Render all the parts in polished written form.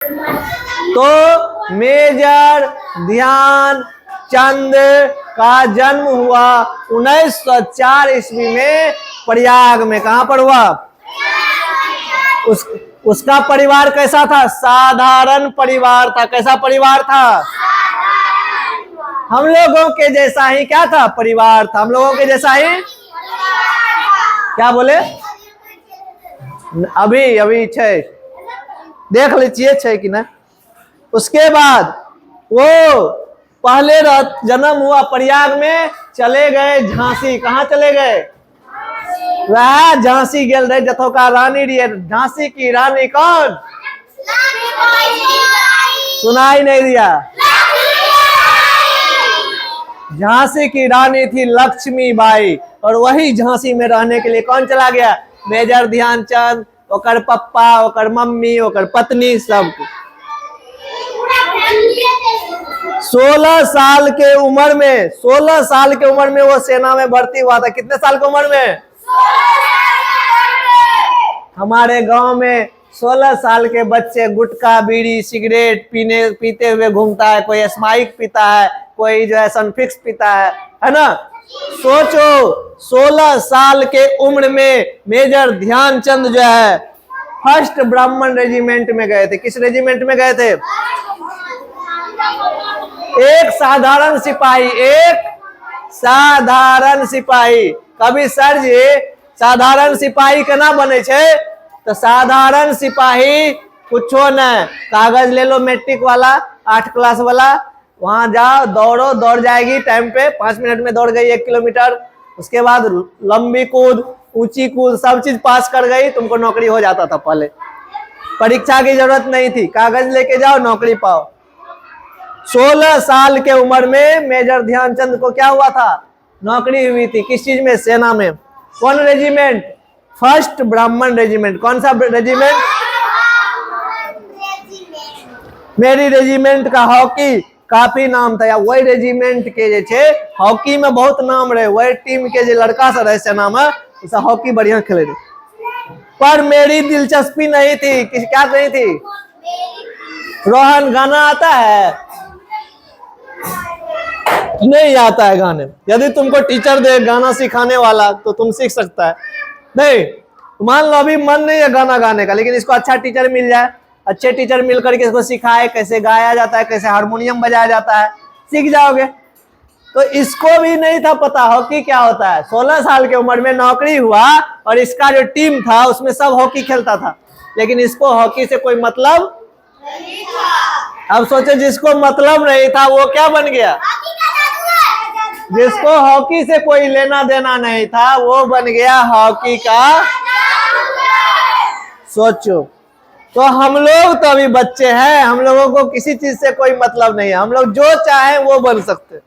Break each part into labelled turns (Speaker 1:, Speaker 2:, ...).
Speaker 1: तो मेजर ध्यानचंद का जन्म हुआ 1904 ईस्वी में प्रयाग में। कहां पर हुआ? उसका परिवार कैसा था? साधारण परिवार था। कैसा परिवार था? हम लोगों के जैसा ही क्या था? परिवार था। हम लोगों के जैसा ही क्या बोले? अभी अभी छे, देख लीजिए छे कि ना। उसके बाद वो पहले जन्म हुआ प्रयाग में, चले गए झांसी। कहाँ चले गए? वह झांसी गेल रहे जथो का रानी रही। झांसी की रानी कौन? सुनाई नहीं दिया। झांसी की रानी थी लक्ष्मीबाई। और वही झांसी में रहने के लिए कौन चला गया? मेजर ध्यानचंद, ओकर पप्पा, ओकर मम्मी, ओकर पत्नी, सब। 16 साल के उम्र में, 16 साल के उम्र में वो सेना में भर्ती हुआ था। कितने साल की उम्र में? हमारे गांव में 16 साल के बच्चे गुटखा, बीड़ी, सिगरेट पीते हुए घूमता है। कोई स्माइक पीता है, कोई जो है सनफिक्स पीता है ना। सोचो 16 साल के उम्र में मेजर ध्यानचंद जो है फर्स्ट ब्राह्मण रेजिमेंट में गए थे। किस रेजिमेंट में गए थे? एक साधारण सिपाही, एक साधारण सिपाही। कभी सर जी साधारण सिपाही केना बने छे? तो साधारण सिपाही कुछो न, कागज ले लो मैट्रिक वाला, 8 क्लास वाला, वहां जाओ, दौड़ो, दौड़ जाएगी टाइम पे, 5 मिनट में दौड़ गई 1 किलोमीटर। उसके बाद लंबी कूद, ऊंची कूद, सब चीज पास कर गई, तुमको नौकरी हो जाता था। पहले परीक्षा की जरूरत नहीं थी, कागज लेके जाओ, नौकरी पाओ। 16 साल के उम्र में मेजर ध्यानचंद को क्या हुआ था? नौकरी हुई थी। किस चीज में? सेना में। कौन रेजिमेंट? फर्स्ट ब्राह्मण रेजिमेंट। कौन सा रेजिमेंट? मेरी रेजिमेंट का हॉकी काफी नाम था। वही रेजिमेंट के जे छे हॉकी में बहुत नाम रहे। वही टीम के जो लड़का सब रहे सेना में, उसे हॉकी बढ़िया खेले रहे। पर मेरी दिलचस्पी नहीं थी। क्या नहीं थी? रोहन, गाना आता है? नहीं आता है गाने। यदि तुमको टीचर दे गाना सिखाने वाला तो तुम सीख सकता है। नहीं, मान लो अभी मन नहीं है गाना गाने का, लेकिन इसको अच्छा टीचर मिल जाए, अच्छे टीचर मिल करके इसको सिखाए कैसे गाया जाता है, कैसे हारमोनियम बजाया जाता है, सीख जाओगे। तो इसको भी नहीं था पता हॉकी क्या होता है। 16 साल की उम्र में नौकरी हुआ और इसका जो टीम था उसमें सब हॉकी खेलता था, लेकिन इसको हॉकी से कोई मतलब नहीं था। अब सोचे जिसको मतलब नहीं था वो क्या बन गया? जिसको हॉकी से कोई लेना देना नहीं था वो बन गया हॉकी का। सोचो, तो हम लोग तो अभी बच्चे हैं, हम लोगों को किसी चीज से कोई मतलब नहीं है, हम लोग जो चाहें वो बन सकते।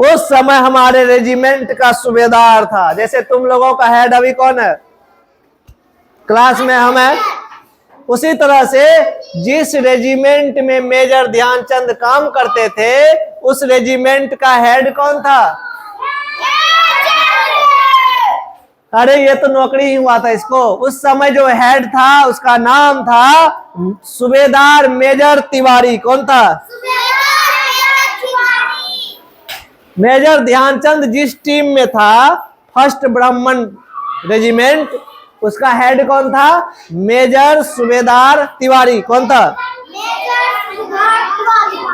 Speaker 1: उस समय हमारे रेजिमेंट का सूबेदार था। जैसे तुम लोगों का हेड अभी कौन है? क्लास में हम है। उसी तरह से जिस रेजिमेंट में मेजर ध्यानचंद काम करते थे उस रेजिमेंट का हेड कौन था? अरे ये तो नौकरी ही हुआ था इसको। उस समय जो हेड था उसका नाम था सूबेदार मेजर तिवारी। कौन था? मेजर ध्यानचंद जिस टीम में था फर्स्ट ब्राह्मण रेजिमेंट, उसका हेड कौन था? मेजर सूबेदार तिवारी। कौन था?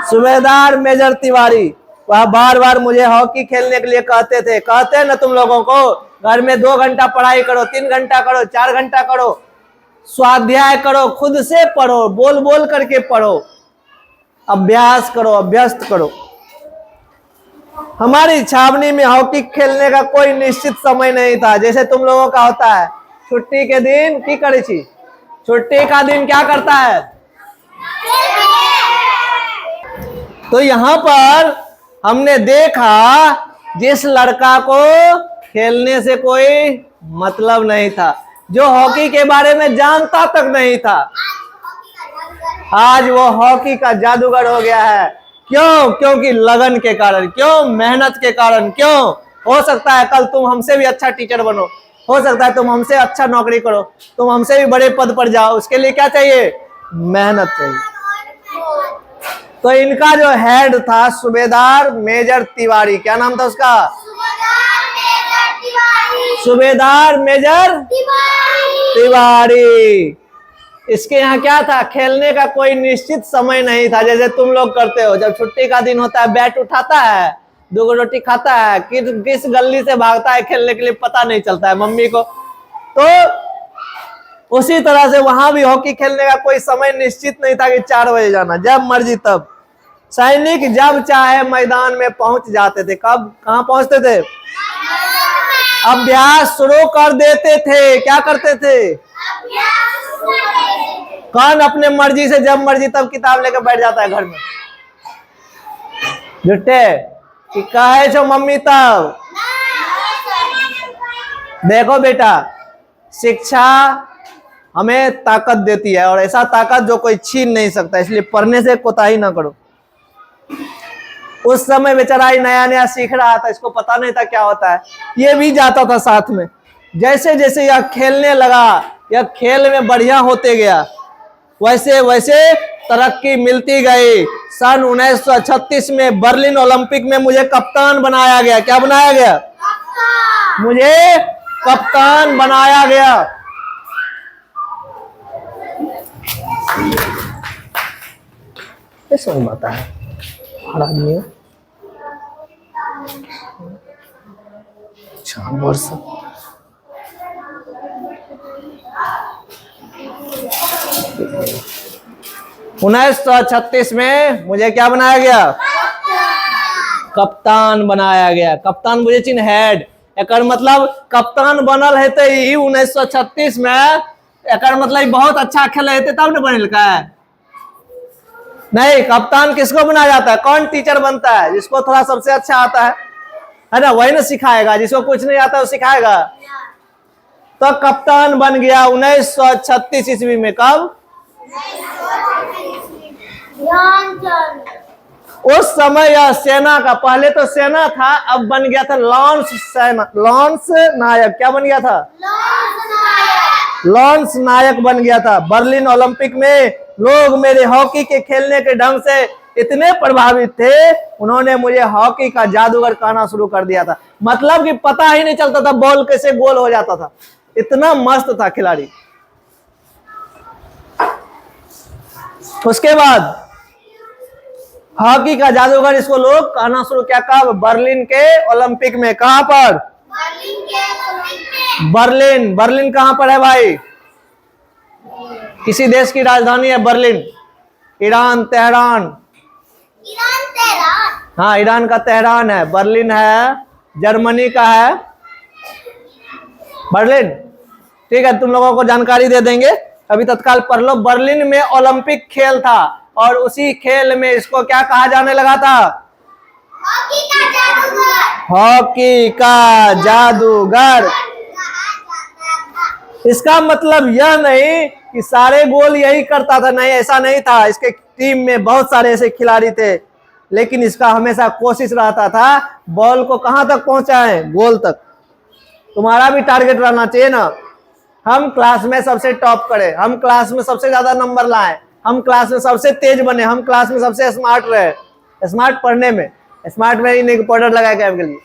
Speaker 1: सूबेदार मेजर तिवारी। वह बार बार मुझे हॉकी खेलने के लिए कहते थे। कहते ना तुम लोगों को घर में 2 घंटा पढ़ाई करो, 3 घंटा करो, 4 घंटा करो, स्वाध्याय करो, खुद से पढ़ो, बोल बोल करके पढ़ो, अभ्यास करो, अभ्यस्त करो। हमारी छावनी में हॉकी खेलने का कोई निश्चित समय नहीं था। जैसे तुम लोगों का होता है छुट्टी के दिन की करे छी? छुट्टी का दिन क्या करता है? तो यहाँ पर हमने देखा जिस लड़का को खेलने से कोई मतलब नहीं था, जो हॉकी के बारे में जानता तक नहीं था, आज वो हॉकी का जादूगर हो गया है। क्यों? क्योंकि लगन के कारण। क्यों? मेहनत के कारण। क्यों? हो सकता है कल तुम हमसे भी अच्छा टीचर बनो, हो सकता है तुम हमसे अच्छा नौकरी करो, तुम हमसे भी बड़े पद पर जाओ, उसके लिए क्या चाहिए? मेहनत चाहिए। तो इनका जो हेड था सूबेदार मेजर तिवारी, क्या नाम था उसका? सूबेदार मेजर तिवारी। इसके यहाँ क्या था? खेलने का कोई निश्चित समय नहीं था, जैसे तुम लोग करते हो, जब छुट्टी का दिन होता है बैट उठाता है, 2 रोटी खाता है, किस गली से भागता है खेलने के लिए पता नहीं चलता है मम्मी को। तो उसी तरह से वहां भी हॉकी खेलने का कोई समय निश्चित नहीं था कि 4 बजे जाना, जब मर्जी तब। सैनिक जब चाहे मैदान में पहुंच जाते थे। कब कहां पहुंचते थे? अभ्यास शुरू कर देते थे। क्या करते थे? कौन अपने मर्जी से जब मर्जी तब किताब लेकर बैठ जाता है घर में? झूठे कि कहे छो मम्मी तब। देखो बेटा, शिक्षा हमें ताकत देती है, और ऐसा ताकत जो कोई छीन नहीं सकता, इसलिए पढ़ने से कोताही ना करो। उस समय बेचारा नया नया सीख रहा था, इसको पता नहीं था क्या होता है, ये भी जाता था साथ में। जैसे जैसे यह खेलने लगा, यह खेल में बढ़िया होते गया, वैसे वैसे तरक्की मिलती गई। सन 1936 में बर्लिन ओलंपिक में मुझे कप्तान बनाया गया। क्या बनाया गया? मुझे कप्तान बनाया गया। समझ में आता है? 1936 में मुझे क्या बनाया गया? कप्तान बनाया गया। कप्तान मुझे चिन्ह हेड, एक मतलब कप्तान बनल है 1936 में, एक मतलब बहुत अच्छा खेल है तब न बनल का है। नहीं, कप्तान किसको बनाया जाता है? कौन टीचर बनता है? जिसको थोड़ा सबसे अच्छा आता है ना, वही ना सिखाएगा। जिसको कुछ नहीं आता वो सिखाएगा? तो कप्तान बन गया 1936 ईस्वी में। कब? उस समय यह सेना का, पहले तो सेना था, अब बन गया था लॉन्स सेना, लॉन्स नायक। क्या बन गया था? लॉन्स नायक बन गया था। बर्लिन ओलंपिक में लोग मेरे हॉकी के खेलने के ढंग से इतने प्रभावित थे, उन्होंने मुझे हॉकी का जादूगर कहना शुरू कर दिया था। मतलब कि पता ही नहीं चलता था बॉल कैसे गोल हो जाता था, इतना मस्त था खिलाड़ी। उसके बाद हॉकी का जादूगर इसको लोग कहना शुरू किया। कब? बर्लिन के ओलंपिक में। कहां पर? बर्लिन। बर्लिन कहां पर है भाई? किसी देश की राजधानी है बर्लिन? Iran, Tehran. हाँ, ईरान का तेहरान है। बर्लिन है, जर्मनी का है बर्लिन। ठीक है, तुम लोगों को जानकारी दे देंगे, अभी तत्काल पढ़ लो। बर्लिन में ओलंपिक खेल था, और उसी खेल में इसको क्या कहा जाने लगा था? हॉकी का जादूगर। हॉकी का जादूगर। इसका मतलब यह नहीं कि सारे गोल यही करता था, नहीं, ऐसा नहीं था। इसके टीम में बहुत सारे ऐसे खिलाड़ी थे, लेकिन इसका हमेशा कोशिश रहता था बॉल को कहां तक पहुंचाएं? गोल तक। तुम्हारा भी टारगेट रहना चाहिए ना, हम क्लास में सबसे टॉप करें, हम क्लास में सबसे ज्यादा नंबर लाएं, हम क्लास में सबसे तेज बने, हम क्लास में सबसे स्मार्ट रहे। स्मार्ट पढ़ने में, स्मार्ट में नहीं पाउडर लगाया क्या आपके लिए?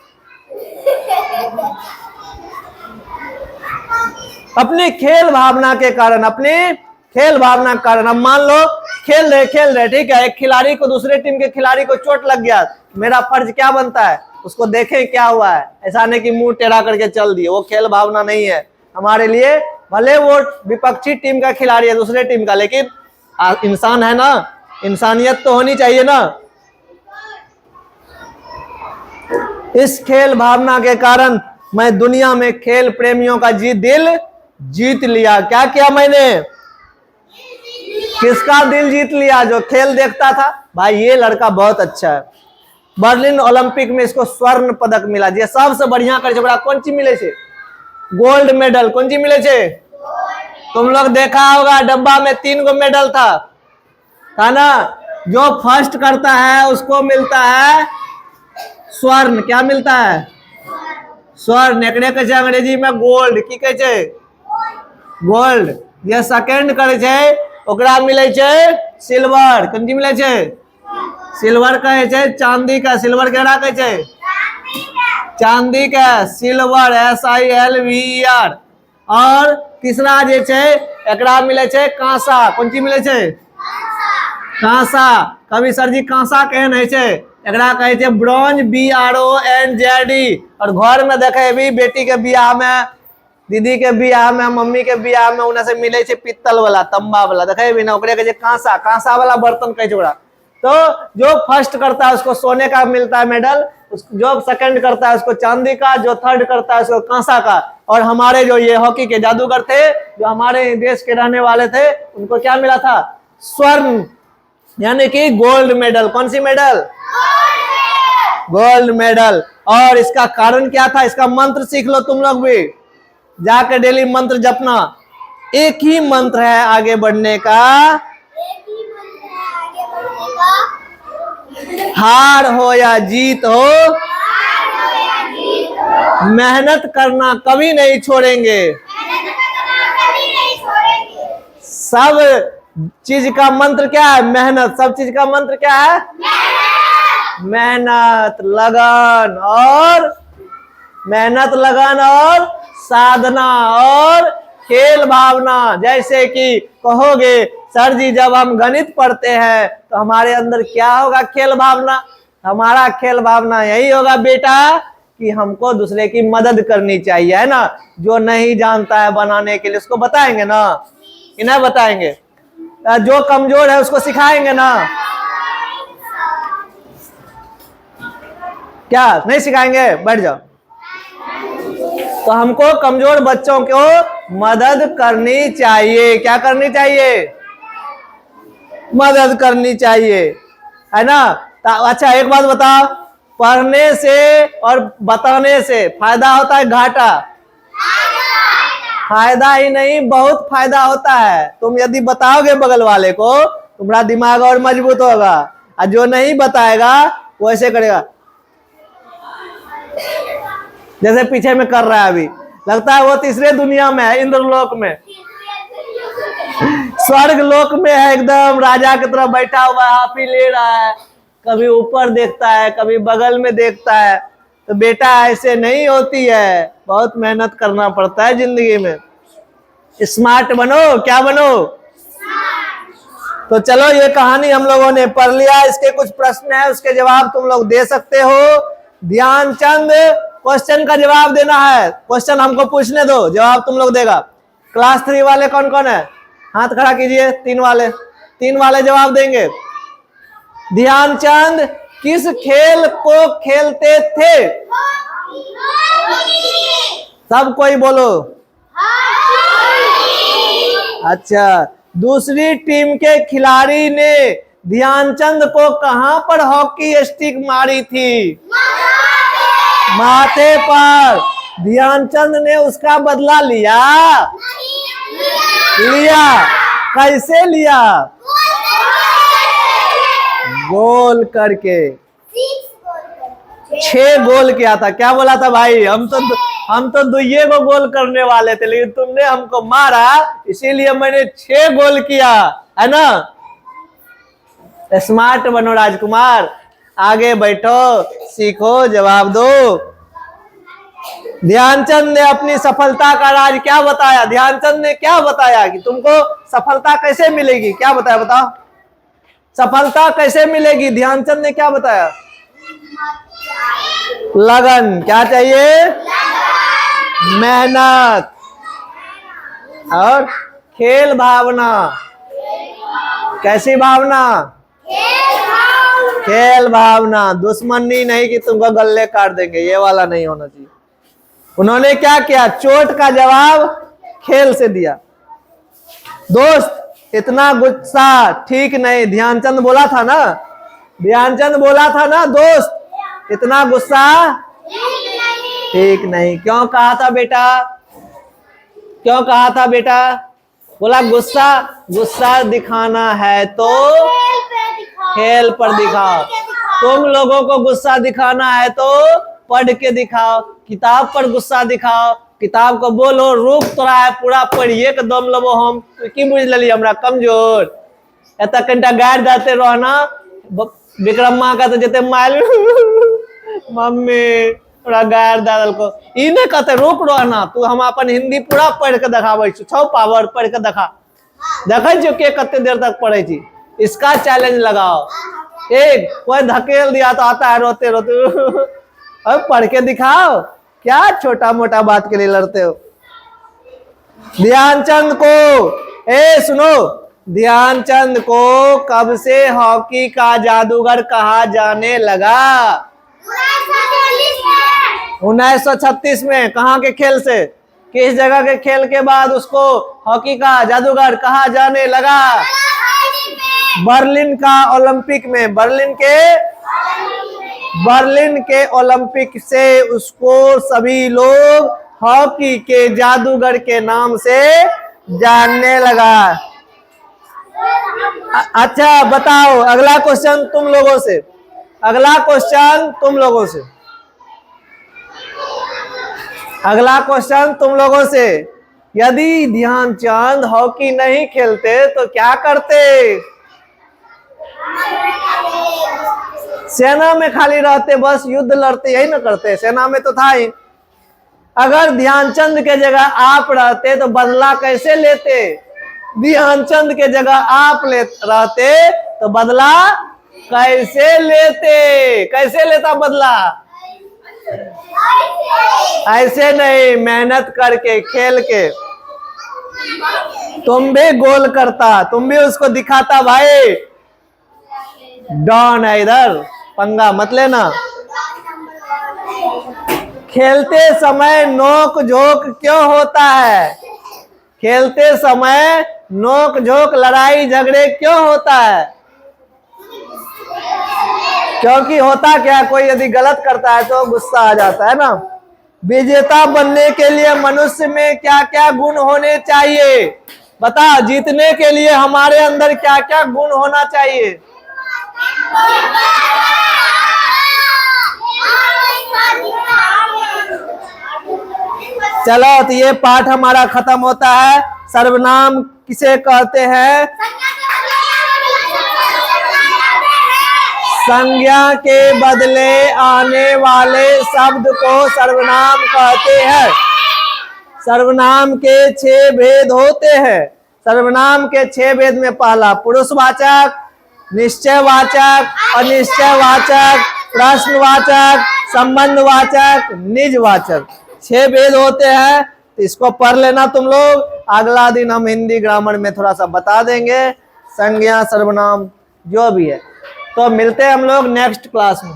Speaker 1: अपनी खेल भावना के कारण, अपनी खेल भावना के कारण। अब मान लो खेल रहे, ठीक है, एक खिलाड़ी को, दूसरे टीम के खिलाड़ी को चोट लग गया, मेरा फर्ज क्या बनता है? उसको देखें क्या हुआ है, ऐसा नहीं कि मुंह टेढ़ा करके चल दिए। वो खेल भावना नहीं है हमारे लिए। भले वो विपक्षी टीम का खिलाड़ी है, दूसरे टीम का, लेकिन इंसान है ना, इंसानियत तो होनी चाहिए ना। इस खेल भावना के कारण मैं दुनिया में खेल प्रेमियों का दिल जीत लिया। क्या किया मैंने? किसका दिल जीत लिया? जो खेल देखता था, भाई ये लड़का बहुत अच्छा है। बर्लिन ओलंपिक में इसको स्वर्ण पदक मिला, जे सबसे बढ़िया कर बड़ा कौन चीज मिले छे? Gold medal. कौन चीज मिले छे? तुम लोग देखा होगा डब्बा में 3 गो मेडल था ना। जो फर्स्ट करता है उसको मिलता है स्वर्ण। क्या मिलता है? स्वर्ण एकरे कहै छै अंग्रेजी में गोल्ड, की कहै छै गोल्ड। जे सेकंड करे छै ओकरा मिले छै सिल्वर, कोन चीज मिले छै सिल्वर कहे छै चांदी का, सिल्वर केकरा कहै छै चांदी का, सिल्वर SILVER। और तीसरा जे छै एकरा मिले छै कांसा, कोन चीज मिले छै कांसा। कभी सर जी कांसा केहन है छै, एकरा कहे छै ब्रॉन्ज BRONZ। और घर में देखे भी बेटी के बियाह में, दीदी के बियाह में, मम्मी के बियाह में उन्हें से मिले छै पित्तल वाला, तंबा वाला, देखे भी ना ओकरे कहे छै कांसा, कांसा वाला बर्तन कहे छै ओकरा। तो जो फर्स्ट करता है उसको सोने का मिलता है मेडल, जो सेकंड करता है उसको चांदी का, जो थर्ड करता है उसको कांसा का। और हमारे जो ये हॉकी के जादूगर थे, जो हमारे देश के रहने वाले थे, उनको क्या मिला था स्वर्ण, यानी कि गोल्ड मेडल। कौन सी मेडल गोल्ड मेडल। और इसका कारण क्या था, इसका मंत्र सीख लो तुम लोग भी, जाकर डेली मंत्र जपना। एक ही मंत्र है आगे बढ़ने का, हार हो या जीत हो, मेहनत करना कभी नहीं छोड़ेंगे। सब चीज का मंत्र क्या है मेहनत, सब चीज का मंत्र क्या है मेहनत, लगन और मेहनत, लगन और साधना और खेल भावना। जैसे कि कहोगे सर जी जब हम गणित पढ़ते हैं तो हमारे अंदर क्या होगा खेल भावना, हमारा खेल भावना यही होगा बेटा कि हमको दूसरे की मदद करनी चाहिए, है ना। जो नहीं जानता है बनाने के लिए उसको बताएंगे ना, इन्हें बताएंगे। जो कमजोर है उसको सिखाएंगे ना, क्या नहीं सिखाएंगे, बैठ जाओ। तो हमको कमजोर बच्चों को मदद करनी चाहिए, क्या करनी चाहिए मदद करनी चाहिए, है ना। अच्छा एक बात बताओ, पढ़ने से और बताने से फायदा होता है घाटा, फायदा ही नहीं बहुत फायदा होता है। तुम यदि बताओगे बगल वाले को तुम्हारा दिमाग और मजबूत होगा, और जो नहीं बताएगा वो ऐसे करेगा जैसे पीछे में कर रहा है अभी, लगता है वो तीसरे दुनिया में है, इंद्रलोक में, स्वर्ग लोक में है, एकदम राजा की तरह बैठा हुआ है, हाफी ले रहा है, कभी ऊपर देखता है कभी बगल में देखता है। तो बेटा ऐसे नहीं होती है, बहुत मेहनत करना पड़ता है जिंदगी में। स्मार्ट बनो, क्या बनो तो चलो ये कहानी हम लोगों ने पढ़ लिया, इसके कुछ प्रश्न है उसके जवाब तुम लोग दे सकते हो। ध्यानचंद क्वेश्चन का जवाब देना है, क्वेश्चन हमको पूछने दो, जवाब तुम लोग देगा। क्लास 3 वाले कौन कौन है हाथ खड़ा कीजिए, 3 वाले जवाब देंगे। ध्यानचंद किस खेल को खेलते थे, सब कोई बोलो। अच्छा, दूसरी टीम के खिलाड़ी ने ध्यानचंद को कहां पर हॉकी स्टिक मारी थी, माथे पर। ध्यानचंद ने उसका बदला लिया, कैसे लिया, गोल करके, 6 गोल किया था। क्या बोला था भाई, हम तो 2 को गोल करने वाले थे, लेकिन तुमने हमको मारा इसीलिए मैंने 6 गोल किया, है ना। स्मार्ट बनो राजकुमार, आगे बैठो, सीखो, जवाब दो। ध्यानचंद ने अपनी सफलता का राज क्या बताया, ध्यानचंद ने क्या बताया कि तुमको सफलता कैसे मिलेगी, क्या बताया बताओ, सफलता कैसे मिलेगी, ध्यानचंद ने क्या बताया, लगन, क्या चाहिए मेहनत और खेल भावना। कैसी भावना, खेल भावना, दुश्मनी नहीं कि तुमको गले काट देंगे, ये वाला नहीं होना चाहिए। उन्होंने क्या किया, चोट का जवाब खेल से दिया। दोस्त इतना गुस्सा ठीक नहीं, ध्यानचंद बोला था ना, ध्यानचंद बोला था ना दोस्त इतना गुस्सा ठीक नहीं। क्यों कहा था बेटा, क्यों कहा था बेटा, बोला गुस्सा दिखाना है तो खेल पर दिखाओ। तुम लोगों को गुस्सा दिखाना है तो पढ़ के दिखाओ, किताब पर गुस्सा दिखाओ, किताब को बोलो रुक तोरा है पूरा पढ़िए के दम लेबो हम की बुझ लेली हमरा कमजोर एत कनिटा गाड़ि देते रहना विक्रम्मा का तो जते माइल मम्मी थोड़ा गाड़ दे दलको ई नहीं कहते रुक रहना तू हम अपन हिंदी पूरा पढ़ के देखाबै छौ पावर पढ़ के देखा देखे छो के कते देर तक पढ़े छी इसका चैलेंज लगाओ एक कोई धकेल दिया तो आता है रोते रोते अब पढ़ के दिखाओ क्या छोटा मोटा बात के लिए लड़ते हो। ध्यानचंद को सुनो ध्यानचंद को कब से हॉकी का जादूगर कहा जाने लगा? 1936 में। कहाँ के खेल से किस जगह के खेल के बाद उसको हॉकी का जादूगर कहा जाने लगा? बर्लिन का ओलंपिक में। बर्लिन के ओलंपिक से उसको सभी लोग हॉकी के जादूगर के नाम से जानने लगा। अच्छा बताओ अगला क्वेश्चन तुम लोगों से यदि ध्यानचंद हॉकी नहीं खेलते तो क्या करते? सेना में खाली रहते बस युद्ध लड़ते यही ना करते सेना में तो था ही। अगर ध्यानचंद के जगह आप रहते तो बदला कैसे लेते? ध्यानचंद के जगह आप रहते तो बदला कैसे लेते? कैसे लेता बदला? ऐसे नहीं मेहनत करके खेल के तुम भी गोल करता तुम भी उसको दिखाता भाई डॉन है इधर पंगा मत लेना। खेलते समय नोक झोंक क्यों होता है? खेलते समय नोक झोंक लड़ाई झगड़े क्यों होता है? क्योंकि होता क्या कोई यदि गलत करता है तो गुस्सा आ जाता है ना। विजेता बनने के लिए मनुष्य में क्या क्या गुण होने चाहिए? बता जीतने के लिए हमारे अंदर क्या क्या गुण होना चाहिए? चलो तो ये पाठ हमारा खत्म होता है। सर्वनाम किसे कहते हैं? संज्ञा के बदले आने वाले शब्द को सर्वनाम कहते हैं। सर्वनाम के 6 भेद होते हैं। सर्वनाम के 6 भेद में पहला पुरुषवाचक, निश्चयवाचक, अनिश्चयवाचक, प्रश्नवाचक, संबंधवाचक, निजवाचक 6 भेद होते हैं। तो इसको पढ़ लेना तुम लोग। अगला दिन हम हिंदी ग्रामर में थोड़ा सा बता देंगे संज्ञा सर्वनाम जो भी है। तो मिलते हैं हम लोग नेक्स्ट क्लास में।